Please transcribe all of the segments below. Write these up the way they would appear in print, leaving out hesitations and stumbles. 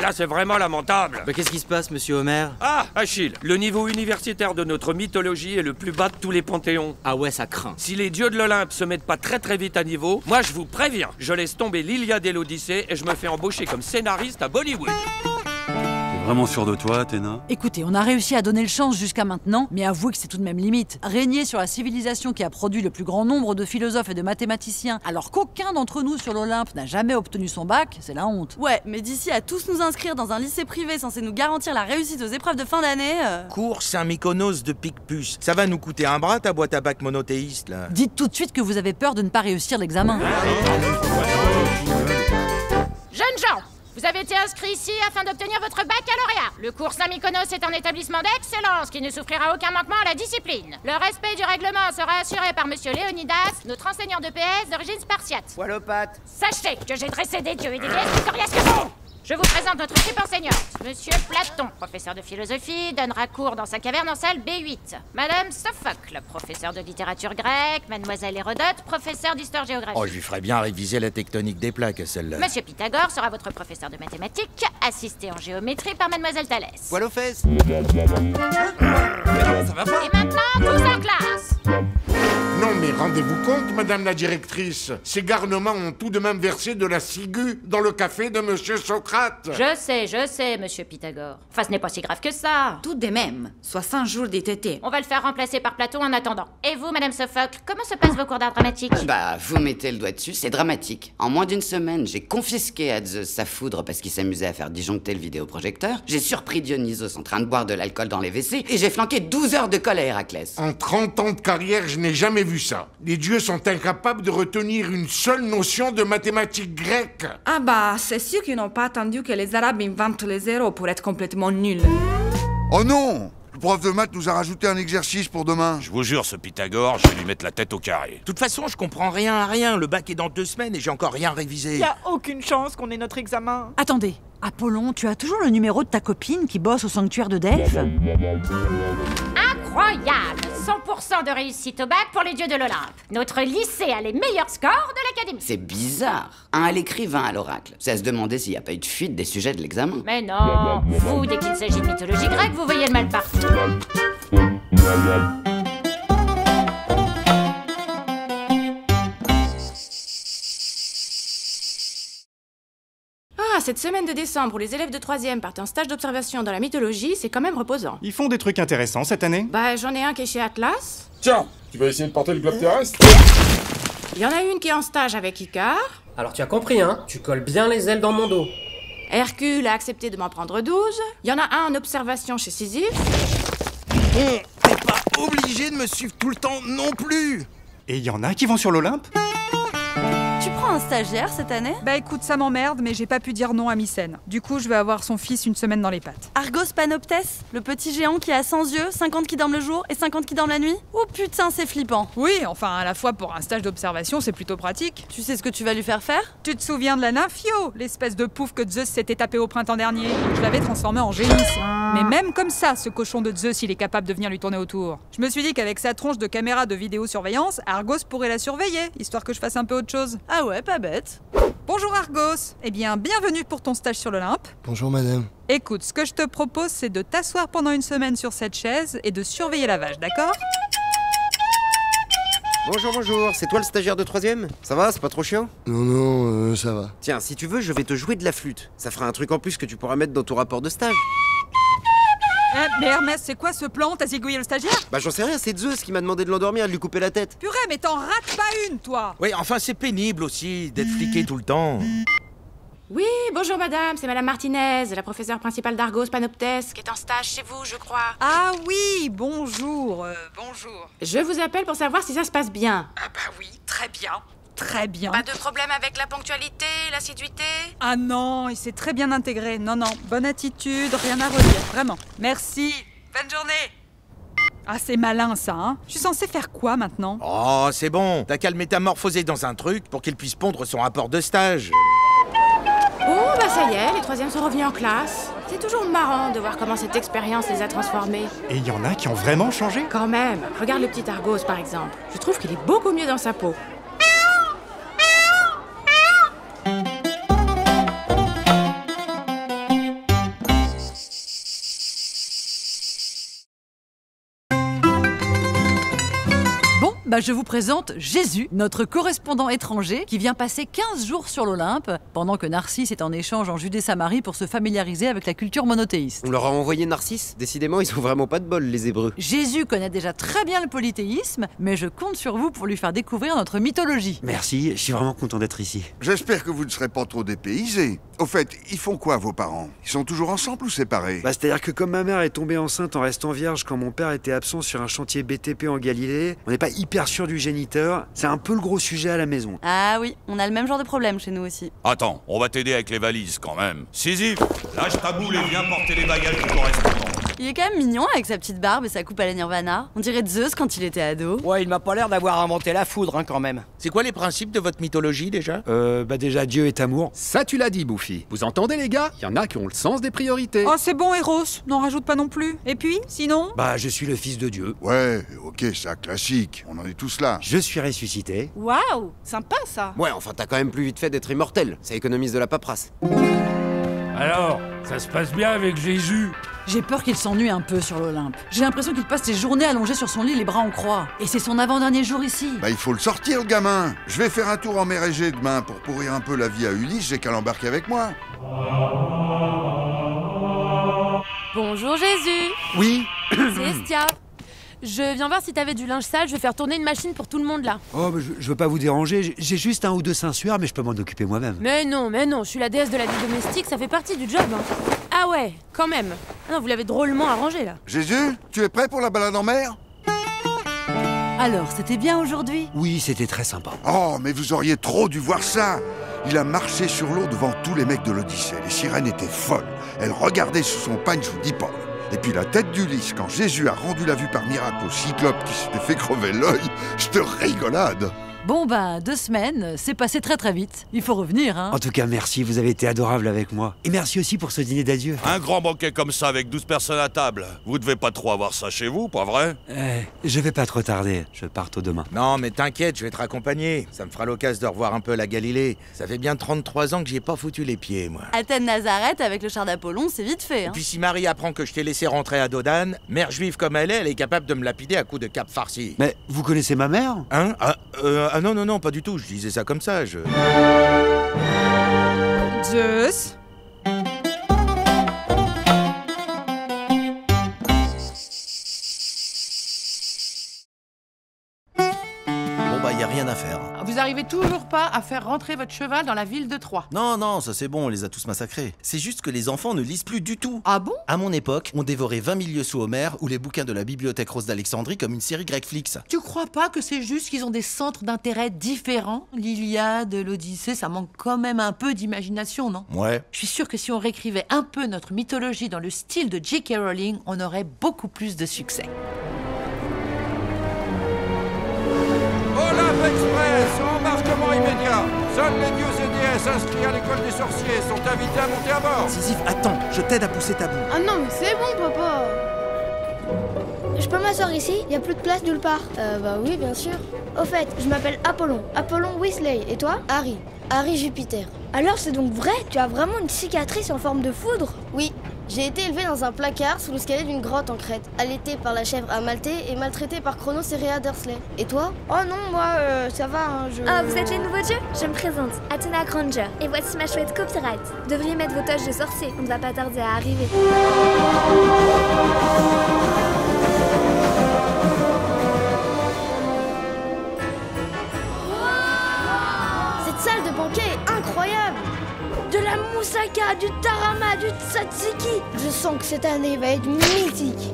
là, c'est vraiment lamentable. Bah qu'est-ce qui se passe, monsieur Homer? Ah, Achille, le niveau universitaire de notre mythologie est le plus bas de tous les panthéons. Ah ouais, ça craint. Si les dieux de l'Olympe se mettent pas très vite à niveau, moi je vous préviens, je laisse tomber l'Iliade et l'Odyssée et je me fais embaucher comme scénariste à Bollywood. T'es vraiment sûr de toi, Athéna? Écoutez, on a réussi à donner le chance jusqu'à maintenant, mais avouez que c'est tout de même limite. Régner sur la civilisation qui a produit le plus grand nombre de philosophes et de mathématiciens, alors qu'aucun d'entre nous sur l'Olympe n'a jamais obtenu son bac, c'est la honte. Ouais, mais d'ici à tous nous inscrire dans un lycée privé censé nous garantir la réussite aux épreuves de fin d'année... Cours Saint-Mykonos de Picpus. Ça va nous coûter un bras ta boîte à bac monothéiste, là. Dites tout de suite que vous avez peur de ne pas réussir l'examen. Jeunes gens, vous avez été inscrits ici afin d'obtenir votre baccalauréat. Le cours Saint-Mykonos est un établissement d'excellence qui ne souffrira aucun manquement à la discipline. Le respect du règlement sera assuré par monsieur Léonidas, notre enseignant de PS d'origine spartiate. Poil aux pattes. Sachez que j'ai dressé des dieux et des déesses plus coriaces que vous. Je vous présente notre équipe enseignante. Monsieur Platon, professeur de philosophie, donnera cours dans sa caverne en salle B8. Madame Sophocle, professeur de littérature grecque. Mademoiselle Hérodote, professeur d'histoire-géographie. Oh, je lui ferais bien réviser la tectonique des plaques, celle-là. Monsieur Pythagore sera votre professeur de mathématiques, assisté en géométrie par Mademoiselle Thalès. Poil aux fesses. Ça va pas? Et maintenant, tous en classe. Non mais rendez-vous compte, madame la directrice, ces garnements ont tout de même versé de la ciguë dans le café de monsieur Socrate. Je sais, monsieur Pythagore. Enfin, ce n'est pas si grave que ça. Tout de même, 60 jours d'ITT. On va le faire remplacer par Platon en attendant. Et vous, madame Sophocle, comment se passent vos cours d'art dramatique? Bah, vous mettez le doigt dessus, c'est dramatique. En moins d'une semaine, j'ai confisqué à Zeus sa foudre parce qu'il s'amusait à faire disjoncter le vidéoprojecteur. J'ai surpris Dionysos en train de boire de l'alcool dans les WC et j'ai flanqué 12 heures de colle à Héraclès. En 30 ans de carrière, je n'ai jamais vu ça. Les dieux sont incapables de retenir une seule notion de mathématiques grecques. Ah bah, c'est sûr qu'ils n'ont pas attendu que les Arabes inventent les zéros pour être complètement nuls. Oh non! Le prof de maths nous a rajouté un exercice pour demain. Je vous jure, ce Pythagore, je vais lui mettre la tête au carré. De toute façon, je comprends rien à rien. Le bac est dans 2 semaines et j'ai encore rien révisé. Y a aucune chance qu'on ait notre examen. Attendez, Apollon, tu as toujours le numéro de ta copine qui bosse au sanctuaire de Delphes? Incroyable! 100% de réussite au bac pour les dieux de l'Olympe. Notre lycée a les meilleurs scores de l'académie. C'est bizarre. Un à l'écrivain, à l'oracle. C'est à se demander s'il n'y a pas eu de fuite des sujets de l'examen. Mais non, vous, dès qu'il s'agit de mythologie grecque, vous voyez le mal partout. Ah, cette semaine de décembre où les élèves de 3e partent en stage d'observation dans la mythologie, c'est quand même reposant. Ils font des trucs intéressants cette année? Bah, j'en ai un qui est chez Atlas. Tiens, tu vas essayer de porter le globe terrestre? Il y en a une qui est en stage avec Icare. Alors tu as compris, hein? Tu colles bien les ailes dans mon dos. Hercule a accepté de m'en prendre 12. Il y en a un en observation chez Sisyphe. T'es pas obligé de me suivre tout le temps non plus. Et il y en a qui vont sur l'Olympe? Tu prends un stagiaire cette année? Bah écoute, ça m'emmerde, mais j'ai pas pu dire non à Mycène. Du coup, je vais avoir son fils une semaine dans les pattes. Argos Panoptes, le petit géant qui a 100 yeux, 50 qui dorment le jour et 50 qui dorment la nuit? Oh putain, c'est flippant. Oui, enfin, à la fois pour un stage d'observation, c'est plutôt pratique. Tu sais ce que tu vas lui faire faire? Tu te souviens de la Nymphio, l'espèce de pouf que Zeus s'était tapé au printemps dernier? Je l'avais transformé en génisse. Mais même comme ça, ce cochon de Zeus, il est capable de venir lui tourner autour. Je me suis dit qu'avec sa tronche de caméra de vidéosurveillance, Argos pourrait la surveiller, histoire que je fasse un peu autre chose. Ah ouais, pas bête. Bonjour Argos. Eh bien, bienvenue pour ton stage sur l'Olympe. Bonjour madame. Écoute, ce que je te propose, c'est de t'asseoir pendant une semaine sur cette chaise et de surveiller la vache, d'accord? Bonjour, c'est toi le stagiaire de 3e? Ça va, c'est pas trop chiant? Non, ça va. Tiens, si tu veux, je vais te jouer de la flûte. Ça fera un truc en plus que tu pourras mettre dans ton rapport de stage. Mais Hermès, c'est quoi ce plan? T'as zigouillé le stagiaire? Bah j'en sais rien, c'est Zeus qui m'a demandé de l'endormir et de lui couper la tête. Purée, mais t'en rates pas une, toi! Oui, enfin, c'est pénible aussi d'être fliqué tout le temps. Oui, bonjour madame, c'est madame Martinez, la professeure principale d'Argos Panoptes, qui est en stage chez vous, je crois. Ah oui, bonjour, bonjour. Je vous appelle pour savoir si ça se passe bien. Ah bah oui, très bien. Très bien. Pas de problème avec la ponctualité, l'assiduité? Ah non, il s'est très bien intégré. Non, bonne attitude, rien à redire, vraiment. Merci, bonne journée. Ah, c'est malin ça, hein. Je suis censée faire quoi maintenant? Oh, c'est bon. T'as qu'à le métamorphoser dans un truc pour qu'il puisse pondre son rapport de stage. Bon, bah ça y est, les 3e sont revenus en classe. C'est toujours marrant de voir comment cette expérience les a transformés. Et il y en a qui ont vraiment changé? Quand même, regarde le petit Argos par exemple. Je trouve qu'il est beaucoup mieux dans sa peau. Bah je vous présente Jésus, notre correspondant étranger qui vient passer 15 jours sur l'Olympe, pendant que Narcisse est en échange en Judée-Samarie pour se familiariser avec la culture monothéiste. On leur a envoyé Narcisse? Décidément, ils ont vraiment pas de bol, les Hébreux. Jésus connaît déjà très bien le polythéisme, mais je compte sur vous pour lui faire découvrir notre mythologie. Merci, je suis vraiment content d'être ici. J'espère que vous ne serez pas trop dépaysés. Au fait, ils font quoi vos parents? Ils sont toujours ensemble ou séparés? Bah c'est-à-dire que comme ma mère est tombée enceinte en restant vierge quand mon père était absent sur un chantier BTP en Galilée, on n'est pas hyper sûr du géniteur, c'est un peu le gros sujet à la maison. Ah oui, on a le même genre de problème chez nous aussi. Attends, on va t'aider avec les valises quand même. Sisyphe, lâche ta boule et viens porter les bagages du correspondant. Il est quand même mignon avec sa petite barbe et sa coupe à la Nirvana. On dirait Zeus quand il était ado. Ouais, il m'a pas l'air d'avoir inventé la foudre, hein, quand même. C'est quoi les principes de votre mythologie déjà? Bah déjà Dieu est amour. Ça tu l'as dit, Bouffi. Vous entendez les gars? Il y en a qui ont le sens des priorités. Oh c'est bon Eros, n'en rajoute pas non plus. Et puis, sinon? Bah je suis le fils de Dieu. Ouais, ok, ça classique. On en est tous là. Je suis ressuscité. Waouh, sympa ça. Ouais, enfin t'as quand même plus vite fait d'être immortel. Ça économise de la paperasse. Alors, ça se passe bien avec Jésus? J'ai peur qu'il s'ennuie un peu sur l'Olympe. J'ai l'impression qu'il passe ses journées allongées sur son lit, les bras en croix. Et c'est son avant-dernier jour ici. Bah il faut le sortir le gamin. Je vais faire un tour en mer Égée demain pour pourrir un peu la vie à Ulysse, j'ai qu'à l'embarquer avec moi. Bonjour Jésus. Oui. C'est Estia. Je viens voir si t'avais du linge sale, je vais faire tourner une machine pour tout le monde là. Oh, mais je veux pas vous déranger, j'ai juste 1 ou 2 seins sueurs, mais je peux m'en occuper moi-même. Mais non, je suis la déesse de la vie domestique, ça fait partie du job. Hein. Ah ouais, quand même. Ah non, vous l'avez drôlement arrangé là. Jésus, tu es prêt pour la balade en mer? Alors, c'était bien aujourd'hui? Oui, c'était très sympa. Oh, mais vous auriez trop dû voir ça. Il a marché sur l'eau devant tous les mecs de l'Odyssée. Les sirènes étaient folles. Elles regardaient sous son pagne, je vous dis pas. Et puis la tête d'Ulysse, quand Jésus a rendu la vue par miracle au cyclope qui s'était fait crever l'œil, je te rigolade. Bon bah, 2 semaines, c'est passé très très vite. Il faut revenir, hein. En tout cas, merci, vous avez été adorable avec moi. Et merci aussi pour ce dîner d'adieu. Un grand banquet comme ça avec 12 personnes à table. Vous devez pas trop avoir ça chez vous, pas vrai? Je vais pas trop tarder, je pars tôt demain. Non mais t'inquiète, je vais te raccompagner. Ça me fera l'occasion de revoir un peu la Galilée. Ça fait bien 33 ans que j'y ai pas foutu les pieds, moi. Athènes-Nazareth avec le char d'Apollon, c'est vite fait. Et Hein. puis si Marie apprend que je t'ai laissé rentrer à Dodane, mère juive comme elle est capable de me lapider à coups de cap farci. Mais vous connaissez ma mère? Hein? Non, pas du tout. Je disais ça comme ça, Zeus. Bon bah y a rien à faire. Vous arrivez toujours pas à faire rentrer votre cheval dans la ville de Troie. Non, ça c'est bon, on les a tous massacrés. C'est juste que les enfants ne lisent plus du tout. Ah bon? À mon époque, on dévorait 20 000 lieues sous Homère ou les bouquins de la bibliothèque rose d'Alexandrie comme une série Gregflix. Tu crois pas que c'est juste qu'ils ont des centres d'intérêt différents? L'Iliade, l'Odyssée, ça manque quand même un peu d'imagination, non? Ouais. Je suis sûre que si on réécrivait un peu notre mythologie dans le style de J.K. Rowling, on aurait beaucoup plus de succès. Olympe Express, embarquement immédiat. Seuls les dieux et déesses inscrits à l'école des sorciers sont invités à monter à bord. Sisyphe, attends, je t'aide à pousser ta boue. Ah non, mais c'est bon, papa. Je peux m'asseoir ici? Y a plus de place nulle part. Bah oui, bien sûr. Au fait, je m'appelle Apollon. Apollon Weasley. Et toi? Harry. Harry Jupiter. Alors c'est donc vrai? Tu as vraiment une cicatrice en forme de foudre? Oui. J'ai été élevé dans un placard sous l'escalier d'une grotte en Crète, allaité par la chèvre Amalthée et maltraité par Chronos et Rhea Dursley. Et toi? Oh non, moi, ça va, hein, Ah, vous êtes les nouveaux dieux? Je me présente, Athena Granger. Et voici ma chouette copyright. Vous devriez mettre vos toches de sorcier, on ne va pas tarder à arriver. Cette salle de banquet est incroyable! De la moussaka, du tarama, du tzatziki! Je sens que cette année va être mythique!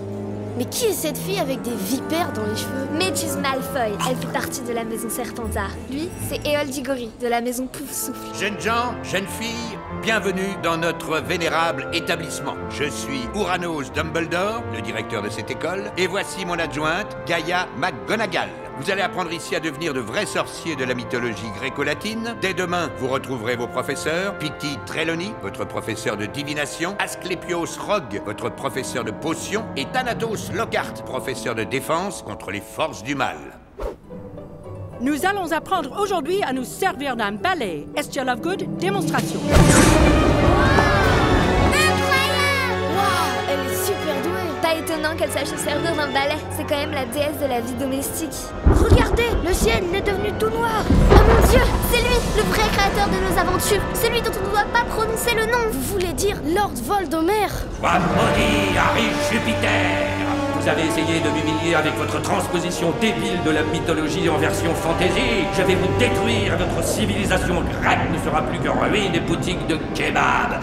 Mais qui est cette fille avec des vipères dans les cheveux? Medjus Malfoy, elle fait partie de la maison Serpentard. Lui, c'est Éole Diggory, de la maison Poufsouffle. Jeunes gens, jeunes filles, bienvenue dans notre vénérable établissement. Je suis Ouranos Dumbledore, le directeur de cette école, et voici mon adjointe, Gaïa McGonagall. Vous allez apprendre ici à devenir de vrais sorciers de la mythologie gréco-latine. Dès demain, vous retrouverez vos professeurs. Piti Trelawney, votre professeur de divination. Asclépios Rogue, votre professeur de potions. Et Thanatos Lockhart, professeur de défense contre les forces du mal. Nous allons apprendre aujourd'hui à nous servir d'un balai. Estia Lovegood, démonstration. Waouh, elle est super douée! Pas étonnant étonnant qu'elle sache se servir d'un balai. C'est quand même la déesse de la vie domestique. Regardez, le ciel est devenu tout noir. Oh mon Dieu, c'est lui, le vrai créateur de nos aventures. Celui dont on ne doit pas prononcer le nom. Vous voulez dire Lord Voldemort? Sois maudit, Harry Jupiter! Vous avez essayé de m'humilier avec votre transposition débile de la mythologie en version fantasy. Je vais vous détruire, votre civilisation grecque ne sera plus que ruine et boutique de kebab.